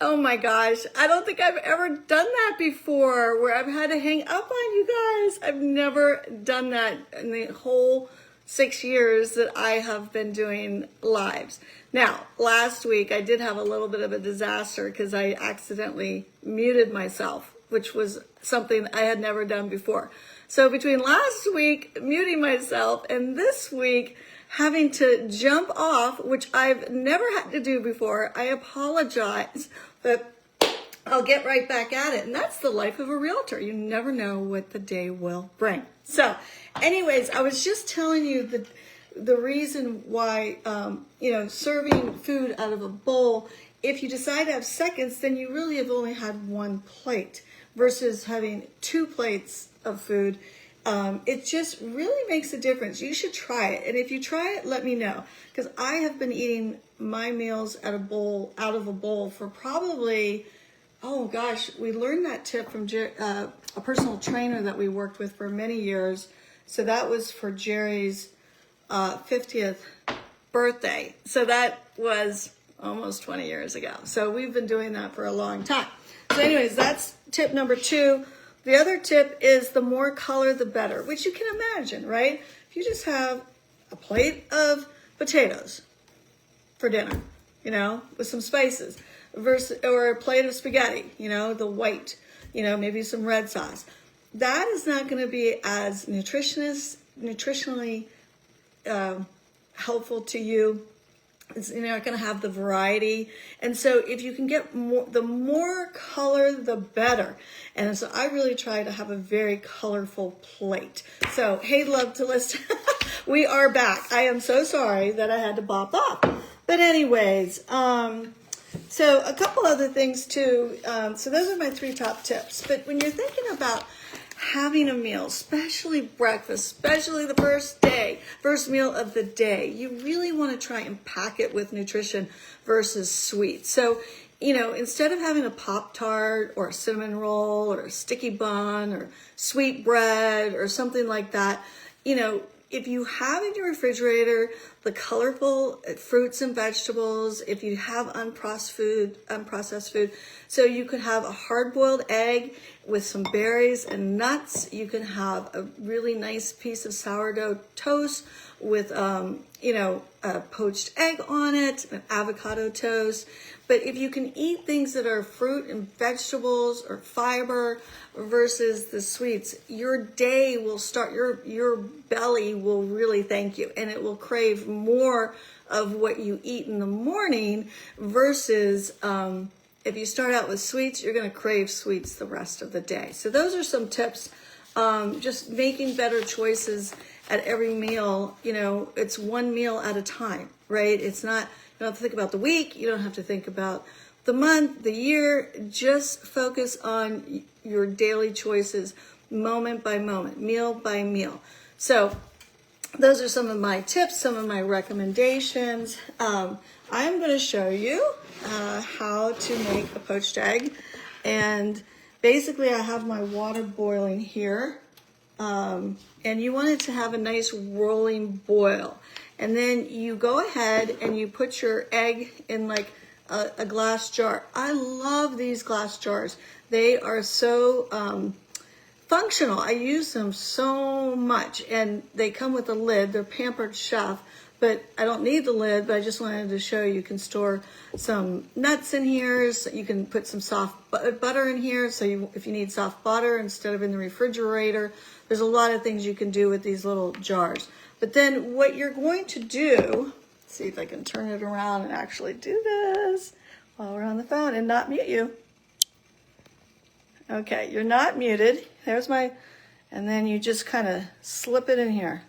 Oh my gosh, I don't think I've ever done that before where I've had to hang up on you guys. I've never done that in the whole 6 years that I have been doing lives. Now, last week I did have a little bit of a disaster because I accidentally muted myself, which was something I had never done before. So between last week muting myself and this week having to jump off, which I've never had to do before, I apologize, but I'll get right back at it. And that's the life of a realtor. You never know what the day will bring. So anyways, I was just telling you the reason why, serving food out of a bowl, if you decide to have seconds, then you really have only had one plate versus having 2 plates of food. It just really makes a difference. You should try it. And if you try it, let me know. Because I have been eating my meals out of a bowl for probably, oh gosh, we learned that tip from a personal trainer that we worked with for many years. So that was for Jerry's 50th birthday. So that was almost 20 years ago. So we've been doing that for a long time. So anyways, that's tip number 2. The other tip is the more color, the better, which you can imagine, right? If you just have a plate of potatoes for dinner, with some spices, or a plate of spaghetti, the white, maybe some red sauce. That is not going to be as nutritionally helpful to you. You're not going to have the variety. And so if you can get the more color, the better. And so I really try to have a very colorful plate. So, hey, love to list. We are back. I am so sorry that I had to bop off. But anyways, so a couple other things too. So those are my 3 top tips. But when you're thinking about having a meal, especially breakfast, especially the first meal of the day, you really want to try and pack it with nutrition versus sweet. So, instead of having a Pop-Tart or a cinnamon roll or a sticky bun or sweet bread or something like that, if you have in your refrigerator the colorful fruits and vegetables, if you have unprocessed food, so you could have a hard-boiled egg with some berries and nuts. You can have a really nice piece of sourdough toast with, a poached egg on it, an avocado toast. But if you can eat things that are fruit and vegetables or fiber versus the sweets, your day will start, your belly will really thank you, and it will crave more of what you eat in the morning versus if you start out with sweets, you're going to crave sweets the rest of the day. So those are some tips. Just making better choices at every meal. It's one meal at a time, right? It's not, you don't have to think about the week. You don't have to think about the month, the year. Just focus on your daily choices, moment by moment, meal by meal. So those are some of my tips, some of my recommendations. I'm going to show you how to make a poached egg. And basically I have my water boiling here. And you want it to have a nice rolling boil. And then you go ahead and you put your egg in like a glass jar. I love these glass jars. They are so functional. I use them so much, and they come with a lid. They're Pampered Chef, but I don't need the lid, but I just wanted to show you can store some nuts in here. So you can put some soft butter in here. So if you need soft butter instead of in the refrigerator, there's a lot of things you can do with these little jars. But then what you're going to do, see if I can turn it around and actually do this while we're on the phone and not mute you. Okay, you're not muted. There's and then you just kind of slip it in here.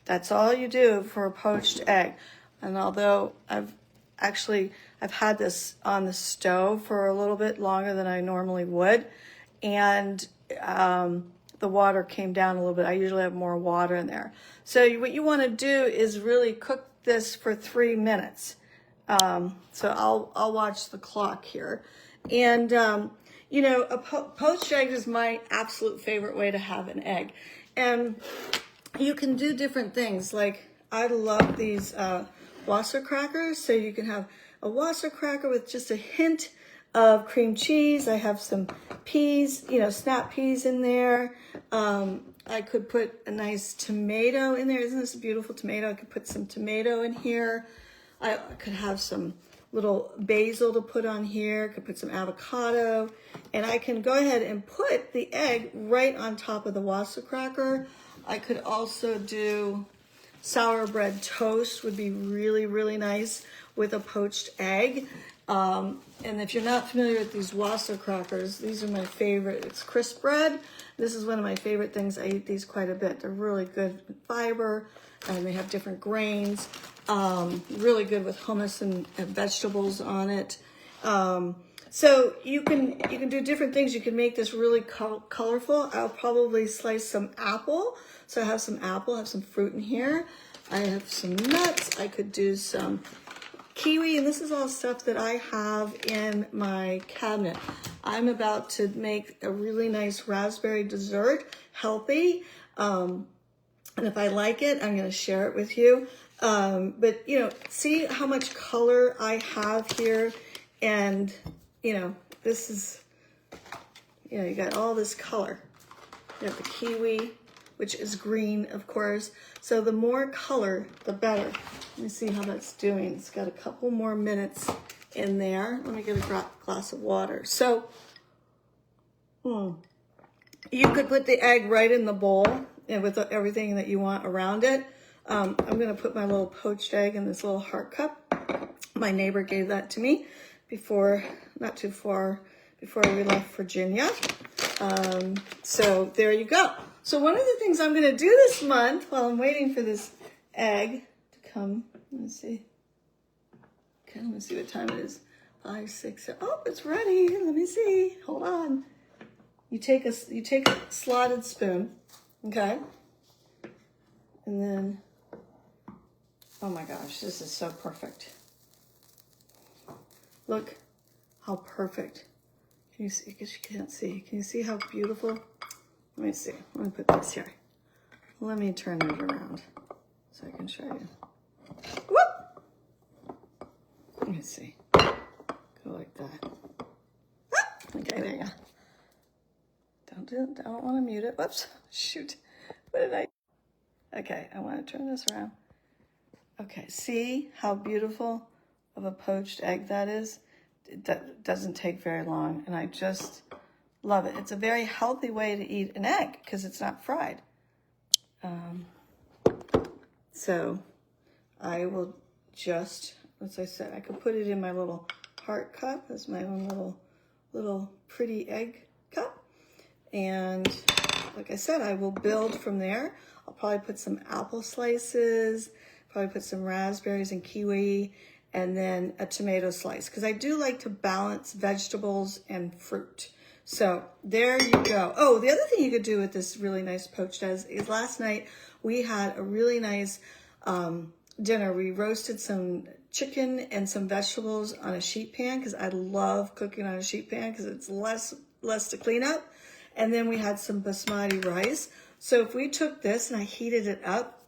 That's all you do for a poached egg. And although I've had this on the stove for a little bit longer than I normally would, and the water came down a little bit. I usually have more water in there. So what you want to do is really cook this for 3 minutes. So I'll watch the clock here. And, a poached egg is my absolute favorite way to have an egg. And you can do different things. Like I love these Wasser crackers. So you can have a Wasser cracker with just a hint of cream cheese. I have some peas, snap peas in there. I could put a nice tomato in there. Isn't this a beautiful tomato? I could put some tomato in here. I could have some little basil to put on here. I could put some avocado. And I can go ahead and put the egg right on top of the Wasser cracker. I could also do sour bread toast, would be really, really nice with a poached egg. And if you're not familiar with these Wasser crackers, these are my favorite. It's crisp bread. This is one of my favorite things. I eat these quite a bit. They're really good fiber, and they have different grains. Really good with hummus and vegetables on it. So you can do different things. You can make this really colorful. I'll probably slice some apple. So I have some apple, I have some fruit in here. I have some nuts. I could do some kiwi, and this is all stuff that I have in my cabinet. I'm about to make a really nice raspberry dessert, healthy. And if I like it, I'm going to share it with you. But see how much color I have here. And, this is, you got all this color. You have the kiwi, which is green, of course. So the more color, the better. Let me see how that's doing. It's got a couple more minutes in there. Let me get a glass of water. So you could put the egg right in the bowl and with everything that you want around it. I'm going to put my little poached egg in this little heart cup. My neighbor gave that to me not too far before we left Virginia. So there you go. So one of the things I'm going to do this month while I'm waiting for this egg to come, let me see. Okay, let me see what time it is. 5, 6, 7. Oh, it's ready. Let me see. Hold on. You take a slotted spoon, okay? And then, oh my gosh, this is so perfect. Look how perfect. Can you see? Because you can't see. Can you see how beautiful? Let me see. Let me put this here. Let me turn it around so I can show you. Whoop! Let me see. Go like that. Okay, there you go. Don't want to mute it. Whoops. Shoot. What did I? Okay, I want to turn this around. Okay, see how beautiful of a poached egg that is? It doesn't take very long, and I just love it. It's a very healthy way to eat an egg because it's not fried. So I will just, as I said, I could put it in my little heart cup. That's my own little pretty egg cup. And like I said, I will build from there. I'll probably put some apple slices, probably put some raspberries and kiwi, and then a tomato slice, because I do like to balance vegetables and fruit. So there you go. Oh, the other thing you could do with this really nice poached egg is last night we had a really nice dinner. We roasted some chicken and some vegetables on a sheet pan, because I love cooking on a sheet pan because it's less to clean up. And then we had some basmati rice. So if we took this and I heated it up,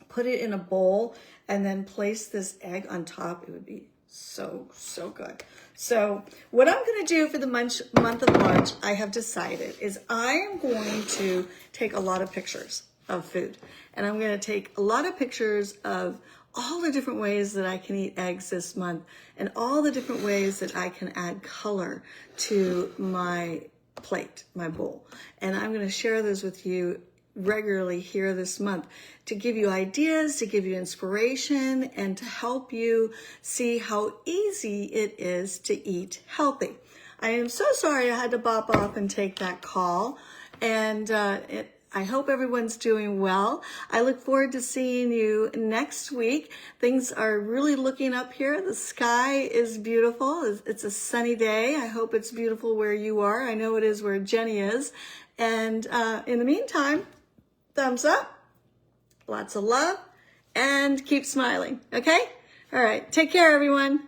put it in a bowl, and then place this egg on top, it would be so, so good. So what I'm going to do for the month of March, I have decided, is I am going to take a lot of pictures of food. And I'm going to take a lot of pictures of all the different ways that I can eat eggs this month, and all the different ways that I can add color to my plate, my bowl. And I'm going to share those with you regularly here this month to give you ideas, to give you inspiration, and to help you see how easy it is to eat healthy. I am so sorry I had to bop off and take that call, and I hope everyone's doing well. I look forward to seeing you next week. Things are really looking up here. The sky is beautiful. It's a sunny day. I hope it's beautiful where you are. I know it is where Jenny is. And in the meantime, thumbs up, lots of love, and keep smiling, okay? All right, take care, everyone.